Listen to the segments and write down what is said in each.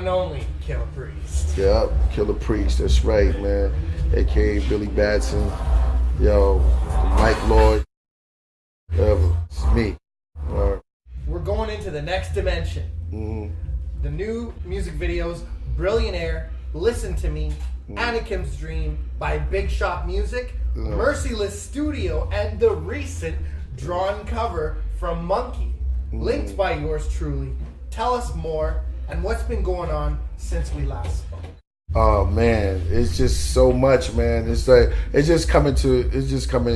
and only Killah Priest. Yep, Killah Priest, that's right, man. AKA Billy Batson, yo, Mike Lloyd, it's me. We're going into the next dimension. The new music videos, Billionaire, Listen to Me, Anakin's Dream by Big Shot Music, Merciless Studio, and the recent drawn cover from Monkey, linked by yours truly. Tell us more and what's been going on since we last spoke. Oh man, it's just so much, man. It's like it's just coming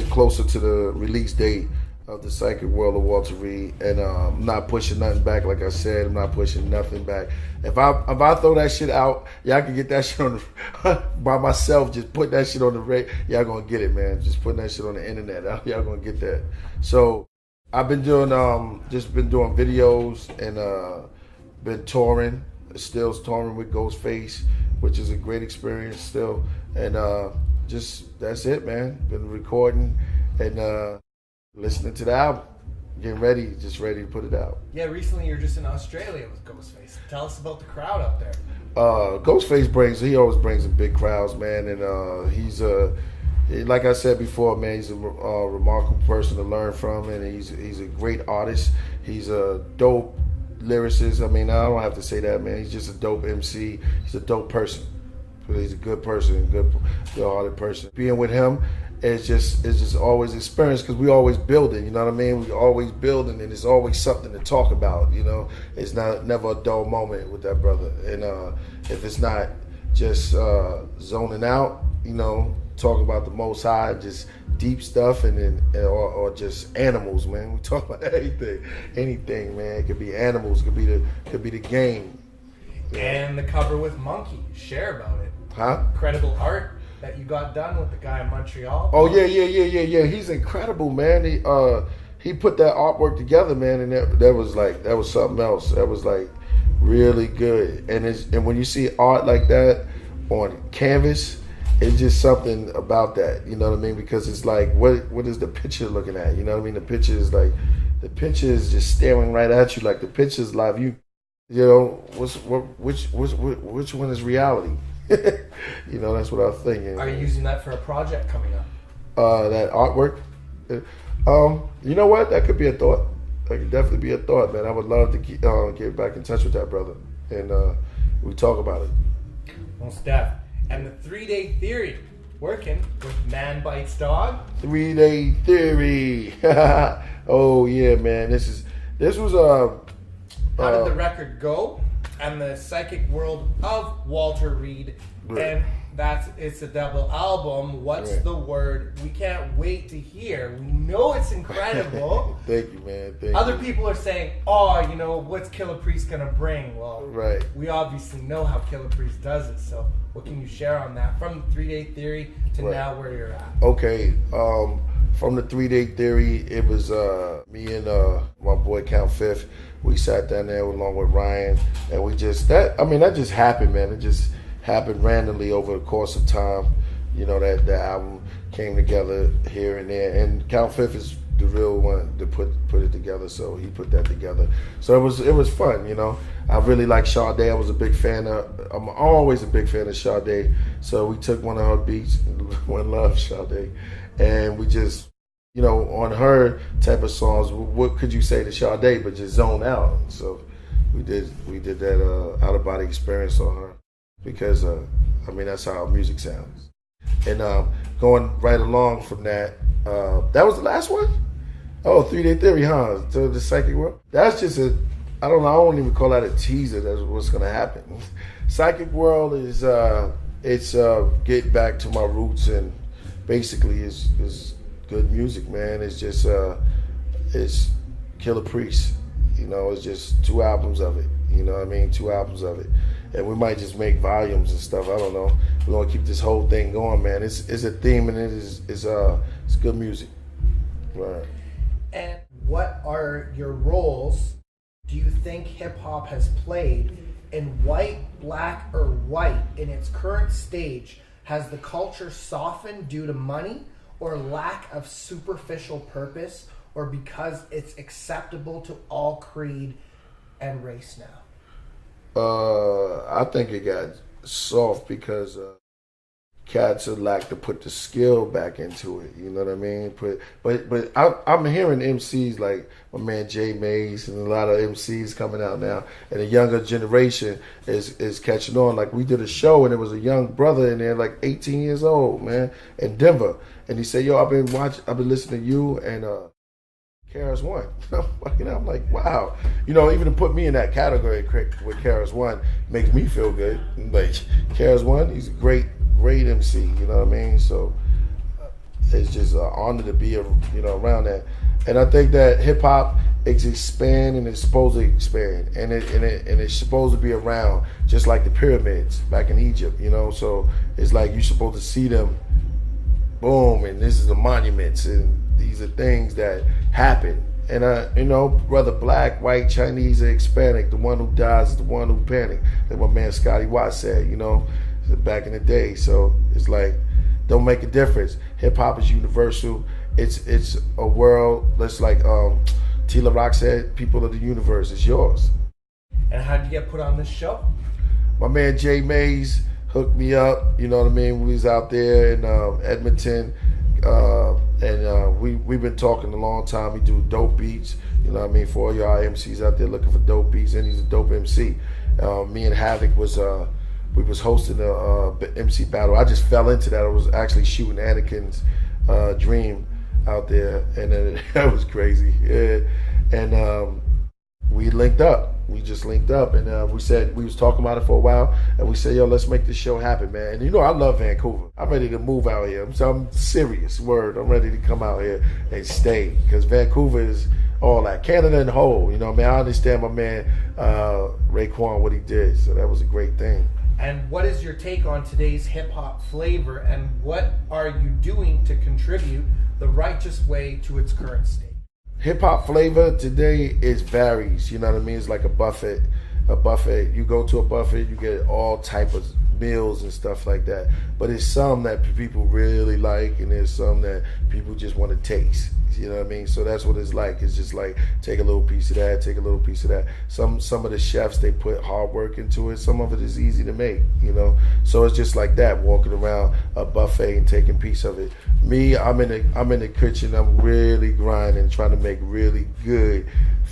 closer to the release date of the Psychic World of Walter Reed, and I'm not pushing nothing back. Like I said, I'm not pushing nothing back. If I throw that shit out, y'all can get that shit on the, by myself. Just put that shit on the radio. Y'all gonna get it, man. Just putting that shit on the internet. Y'all gonna get that. So I've been doing videos and been touring. Still touring with Ghostface, which is a great experience still. And just that's it, man. Been recording and listening to the album, getting ready, just ready to put it out. Yeah, recently you're just in Australia with Ghostface. Tell us about the crowd out there. Ghostface always brings in big crowds, man, and he's like I said before, man, he's a remarkable person to learn from, and he's a great artist. He's a dope lyricist. I mean, I don't have to say that, man. He's just a dope MC. He's a dope person. He's a good person, good-hearted person. Being with him, it's just always experience because we always building. You know what I mean? We always building, and it's always something to talk about. You know, it's never a dull moment with that brother. And if it's not just zoning out, you know, talk about the Most High, just deep stuff, and then or just animals, man. We talk about anything, man. It could be animals, could be the game. And the cover with Monkey. Share about it. Huh? Incredible art that you got done with the guy in Montreal. Oh yeah. He's incredible, man. He put that artwork together, man, and that was something else. That was like really good. And when you see art like that on canvas, it's just something about that, you know what I mean? Because it's like, what is the picture looking at? You know what I mean? The picture is just staring right at you, like the picture is live. You know, which one is reality? You know, that's what I was thinking. Are you using that for a project coming up? That artwork? You know what? That could be a thought. That could definitely be a thought, man. I would love to get back in touch with that brother, and we talk about it. Well, Steph. And the 3-Day Theory, working with Man Bites Dog. 3-Day Theory. Oh yeah, man. This was How did the record go? And the Psychic World of Walter Reed. Right. And it's a double album. What's Right. the word? We can't wait to hear. We know it's incredible. Thank you, man. Thank Other you. people are saying, oh, you know, what's Killah Priest gonna bring? Well, Right. we obviously know how Killah Priest does it. So what can you share on that from the 3-Day Theory to Right. now where you're at? Okay. From the 3-Day Theory, it was me and my boy Count Fifth. We sat down there along with Ryan, and we that just happened, man. It just happened randomly over the course of time. You know, that album came together here and there, and Count Fifth is the real one to put it together, so he put that together. So it was fun, you know. I really like Sade. I'm always a big fan of Sade. So we took one of her beats, One Love Sade, and we just, you know, on her type of songs, what could you say to Sade but just zone out? So we did that out of body experience on her, because that's how music sounds. And going right along from that, that was the last one? Oh, 3-Day Theory, huh? To the Psychic World? That's just I don't even call that a teaser. That's what's gonna happen. Psychic World is it's get back to my roots, and basically is good music, man. It's just it's Killah Priest. You know, it's just 2 albums of it. You know what I mean? 2 albums of it. And we might just make volumes and stuff. I don't know. We're gonna keep this whole thing going, man. It's a theme, and it's good music. Right. And what are your roles do you think hip hop has played in white, black, or white in its current stage? Has the culture softened due to money or lack of superficial purpose, or because it's acceptable to all creed and race now? I think it got soft because cats would like to put the skill back into it. You know what I mean? But I'm hearing MCs like my man Jay Mays and a lot of MCs coming out now, and the younger generation is catching on. Like we did a show and there was a young brother in there, like 18 years old, man, in Denver, and he said, "Yo, I've been listening to you and KRS One." I'm like, wow, you know, even to put me in that category with KRS One makes me feel good. Like KRS One, he's a great MC, you know what I mean? So it's just an honor to be, around that. And I think that hip hop is expanding, and it's supposed to expand, and it's supposed to be around, just like the pyramids back in Egypt, you know. So it's like you're supposed to see them, boom, and this is the monuments, and these are things that happen. And whether black, white, Chinese, or Hispanic, the one who dies is the one who panic. Like my man Scotty Watts said, back in the day. So it's like, don't make a difference. Hip hop is universal. It's a world that's like Tila Rock said, people of the universe, it's yours. And how did you get put on this show? My man Jay Mays hooked me up, you know what I mean? We was out there in Edmonton, and we've been talking a long time. We do dope beats, you know what I mean? For all y'all MCs out there looking for dope beats, and he's a dope MC. Me and Havoc we was hosting a MC battle. I just fell into that. I was actually shooting Anakin's Dream out there, and then that was crazy. Yeah. And we linked up. We just linked up, and we said, we was talking about it for a while, and we said, yo, let's make this show happen, man. And I love Vancouver. I'm ready to move out here. I'm serious, word. I'm ready to come out here and stay, because Vancouver is all that. Canada and whole, you know what I mean? I understand my man Raekwon, what he did, so that was a great thing. And what is your take on today's hip-hop flavor, and what are you doing to contribute the righteous way to its current state? Hip-hop flavor today varies, you know what I mean? It's like a buffet. You go to a buffet, you get all type of meals and stuff like that. But there's some that people really like, and there's some that people just want to taste. You know what I mean? So that's what it's like. It's just like, take a little piece of that, take a little piece of that. Some of the chefs, they put hard work into it. Some of it is easy to make, So it's just like that, walking around a buffet and taking a piece of it. Me, I'm in the kitchen. I'm really grinding, trying to make really good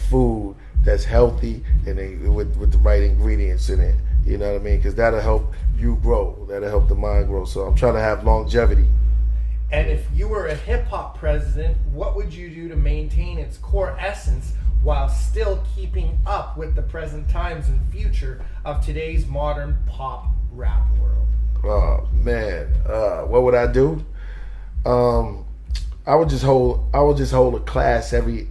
food that's healthy and with the right ingredients in it. You know what I mean? Because that'll help you grow. That'll help the mind grow. So I'm trying to have longevity. And if you were a hip-hop president, what would you do to maintain its core essence while still keeping up with the present times and future of today's modern pop rap world? Oh man, what would I do? I would just hold a class every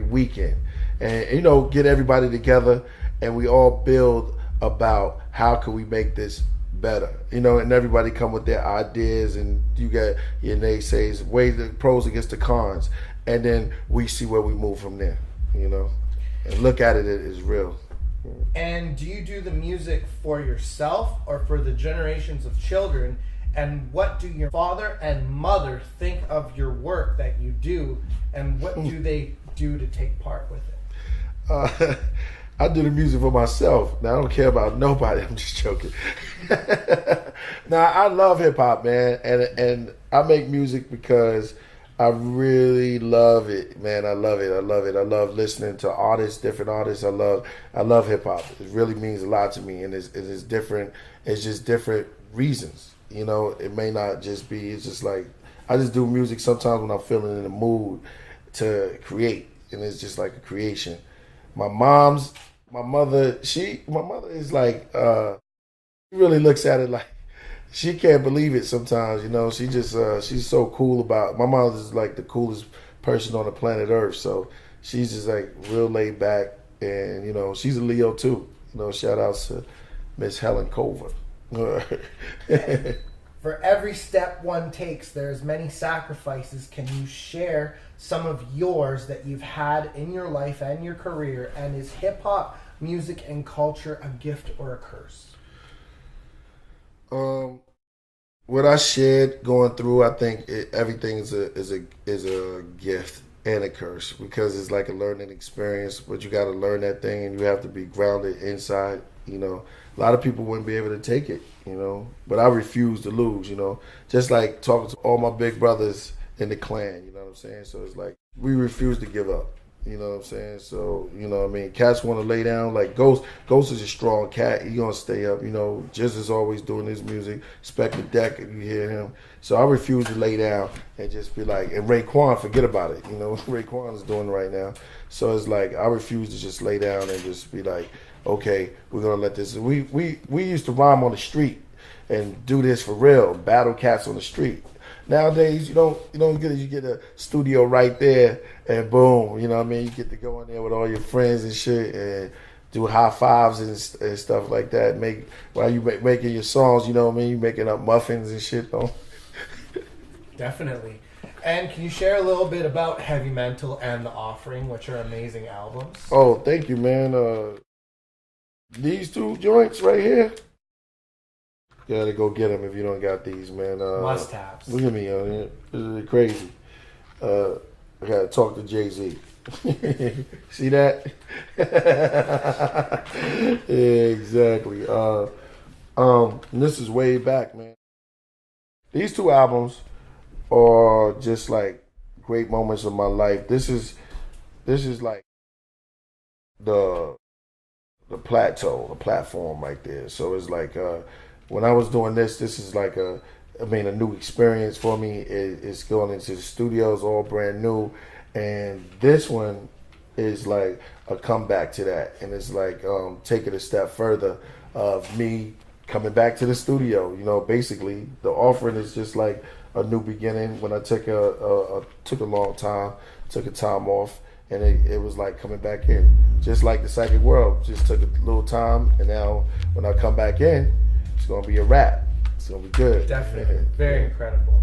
weekend, and get everybody together, and we all build about how can we make this better, and everybody come with their ideas, and you got your naysays, weigh the pros against the cons, and then we see where we move from there, and look at it as real. And do you do the music for yourself or for the generations of children? And what do your father and mother think of your work that you do, and what do they do to take part with it? I do the music for myself. Now, I don't care about nobody. I'm just joking. Now, I love hip hop, man, and I make music because I really love it, man. I love it. I love listening to artists, different artists. I love hip hop. It really means a lot to me, and it's different. It's just different reasons. It may not just be. It's just like I just do music sometimes when I'm feeling in the mood to create, and it's just like a creation. My mother is like, she really looks at it like she can't believe it sometimes, She just, she's so cool about, my mom is like the coolest person on the planet Earth. So she's just like real laid back, and, she's a Leo too. Shout outs to Miss Helen Culver. For every step one takes, there's many sacrifices. Can you share some of yours that you've had in your life and your career? And is hip-hop music and culture a gift or a curse? What I shared going through, I think everything is a gift. and a curse because it's like a learning experience, but you got to learn that thing and you have to be grounded inside, you know. A lot of people wouldn't be able to take it, you know, but I refuse to lose, you know, just like talking to all my big brothers in the clan, you know what I'm saying? So it's like we refuse to give up. You know what I'm saying? So, you know what I mean? Cats want to lay down. Like Ghost is a strong cat. He going to stay up. You know, Jizz is always doing his music. Spec the Deck, if you hear him. So I refuse to lay down and just be like, and Raekwon, forget about it. You know, Raekwon is doing right now. So it's like, I refuse to just lay down and just be like, okay, we're going to let this. We used to rhyme on the street and do this for real, battle cats on the street. Nowadays, you don't get a studio right there and boom, you know what I mean? You get to go in there with all your friends and shit and do high fives and stuff like that. While you making your songs, you know what I mean? You making up muffins and shit though. Definitely. And can you share a little bit about Heavy Mental and The Offering, which are amazing albums? Oh, thank you, man. These two joints right here. You gotta go get them if you don't got these, man. Must-haves. Look at me on here. This is crazy. I gotta talk to Jay-Z. See that? Yeah, exactly. This is way back, man. These two albums are just like great moments of my life. This is like the plateau, the platform right there. So it's like when I was doing this is like a new experience for me. It's going into the studios, all brand new. And this one is like a comeback to that. And it's like taking a step further of me coming back to the studio. You know, basically, The Offering is just like a new beginning. When I took a long time, took a time off, and it was like coming back in. Just like The Psychic World, just took a little time, and now when I come back in, it's gonna be a wrap. It's gonna be good. Definitely. Very incredible.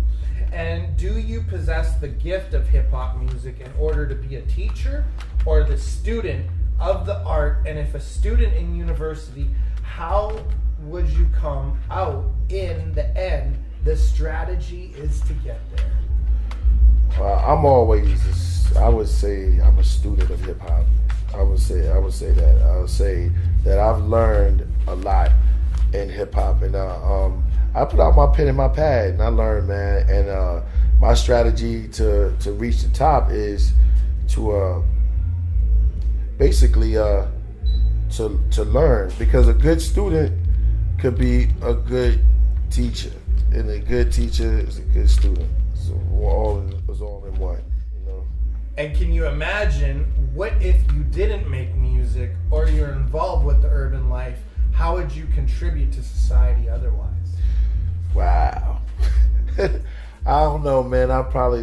And do you possess the gift of hip-hop music in order to be a teacher or the student of the art? And if a student in university, how would you come out in the end? The strategy is to get there. I would say I'm a student of hip-hop. I would say that. I would say that I've learned a lot in hip-hop. And I put out my pen and my pad and I learned, man. And my strategy to reach the top is to basically to learn, because a good student could be a good teacher, and a good teacher is a good student. So it's all in one, you know. And can you imagine what if you didn't make music or you're involved with the urban life? How would you contribute to society otherwise? Wow. I don't know, man. I'll probably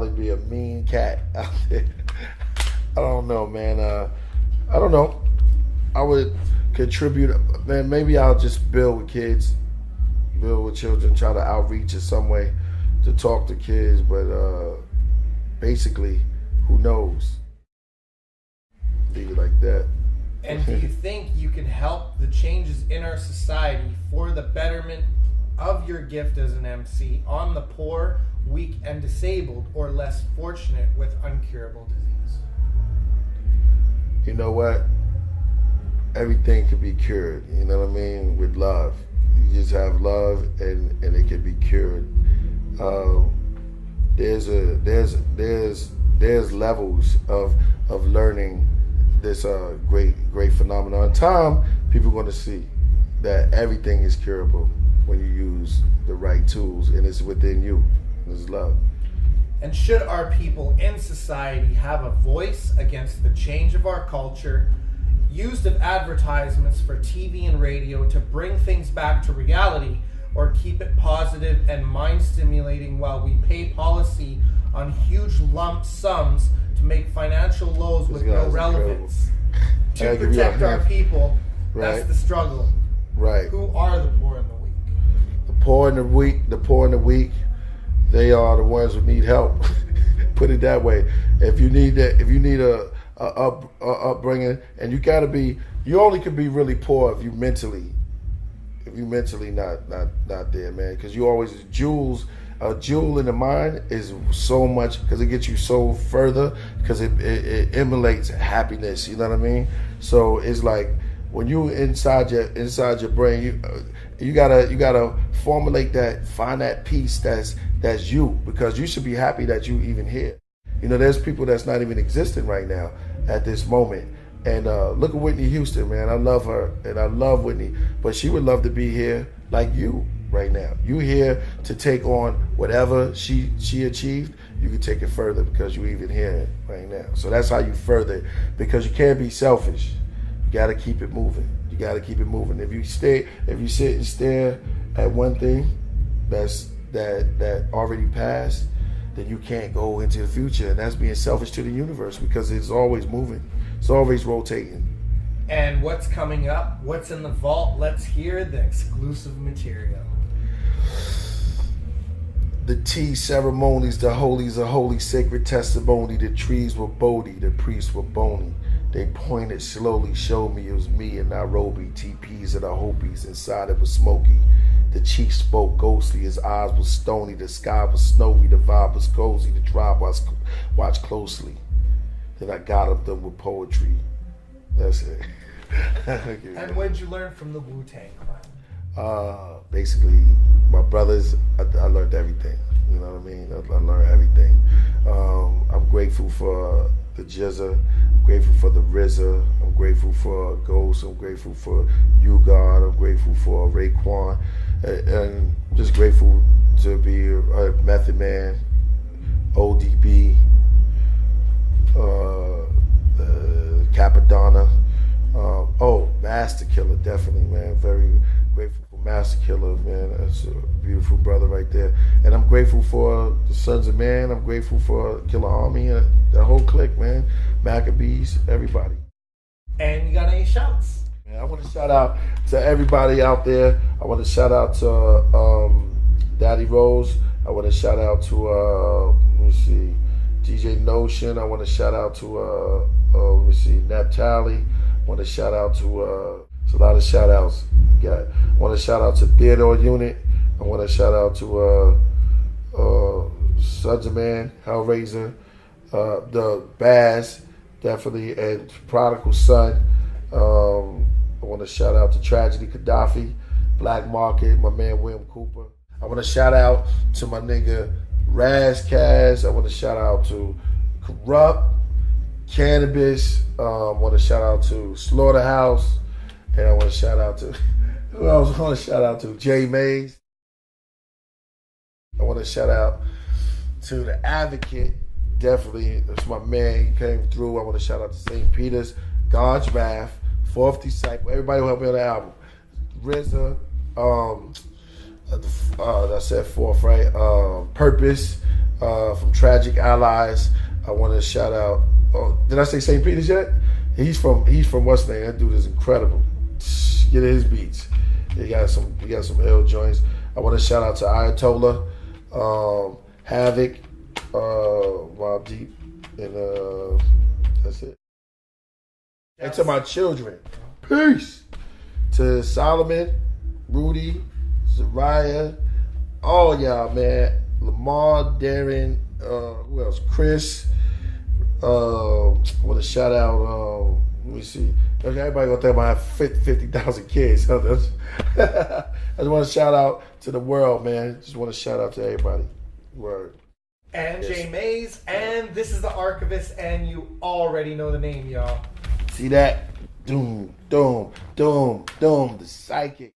be a mean cat out there. I don't know, man. I don't know. I would contribute, man. Maybe I'll just build with kids, build with children, try to outreach in some way to talk to kids. But basically, who knows? Be like that. And do you think you can help the changes in our society for the betterment of your gift as an MC on the poor, weak, and disabled, or less fortunate with uncurable disease? You know what? Everything can be cured, you know what I mean, with love. You just have love and it can be cured. There's levels of learning this great phenomenon. In time, people are going to see that everything is curable when you use the right tools, and it's within you. It's love. And should our people in society have a voice against the change of our culture, used of advertisements for TV and radio to bring things back to reality, or keep it positive and mind stimulating while we pay policy on huge lump sums to make financial lows with no relevance? To protect our people, right. That's the struggle. Right. Who are the poor and the weak? The poor and the weak, they are the ones who need help. Put it that way. If you need a upbringing, and you only can be really poor if you mentally not there, man. Because you always, jewels a jewel in the mind is so much because it gets you so further because it emulates happiness. You know what I mean? So it's like when you inside your brain, you gotta formulate that, find that peace that's you, because you should be happy that you even here. You know, there's people that's not even existing right now at this moment. And look at Whitney Houston, man. I love her and I love Whitney, but she would love to be here like you right now. You here to take on whatever she achieved. You can take it further because you even here right now. So that's how you further, because you can't be selfish. You got to keep it moving. You got to keep it moving. If you sit and stare at one thing that already passed, then you can't go into the future, and that's being selfish to the universe because it's always moving. It's always rotating. And what's coming up? What's in the vault? Let's hear the exclusive material. The tea ceremonies, the holies, a holy sacred testimony. The trees were Bodhi, the priests were bony. They pointed slowly, showed me it was me in Nairobi. TPs and the Hopis, inside it was smoky. The chief spoke ghostly, his eyes were stony. The sky was snowy, the vibe was cozy. The tribe watched closely. Then I got them with poetry. That's it. And what did you learn from the Wu-Tang Clan? Basically, my brothers, I learned everything. You know what I mean? I learned everything. I'm grateful for the Jizza. I'm grateful for the RZA. I'm grateful for Ghost. I'm grateful for You God. I'm grateful for Raekwon. And I'm just grateful to be a Method Man, ODB, Capadonna. Master Killah, definitely, man. Very grateful for Master Killah, man. That's a beautiful brother right there. And I'm grateful for the Sons of Man. I'm grateful for Killah Army, the whole clique, man. Maccabees, everybody. And you got any shouts? Man, I want to shout out to everybody out there. I want to shout out to Daddy Rose. I want to shout out to let me see, DJ Notion. I want to shout out to let me see, Naphtali. I want to shout out to it's a lot of shout outs. I want to shout out to Theodore Unit. I want to shout out to Sons of Man, Hellraiser, the Baz, definitely, and Prodigal Son. I want to shout out to Tragedy Gaddafi, Black Market, my man William Cooper. I want to shout out to my nigga Razkaz. I want to shout out to Corrupt, Cannabis. I want to shout out to Slaughterhouse. And I want to shout out to, who else I want to shout out to? Jay Mays. I want to shout out to The Advocate. Definitely, that's my man. He came through. I want to shout out to St. Peter's, God's Wrath, Fourth Disciple, everybody who helped me on the album. RZA, I said fourth, right? Purpose, from Tragic Allies. I want to shout out, did I say St. Peter's yet? He's from what's the name? That dude is incredible. Get his beats. He got some ill joints. I want to shout out to Ayatollah, Havoc, Mobb Deep, and that's it. And to my children, peace. To Solomon, Rudy, Zariah, all y'all, man. Lamar, Darren, who else? Chris. I want to shout out, let me see. Everybody gonna think I have 50,000 kids. I just want to shout out to the world, man. Just want to shout out to everybody. Word. And yes. Jay Mays, and this is the Archivist, and you already know the name, y'all. See that? Doom, doom, doom, doom, the psychic.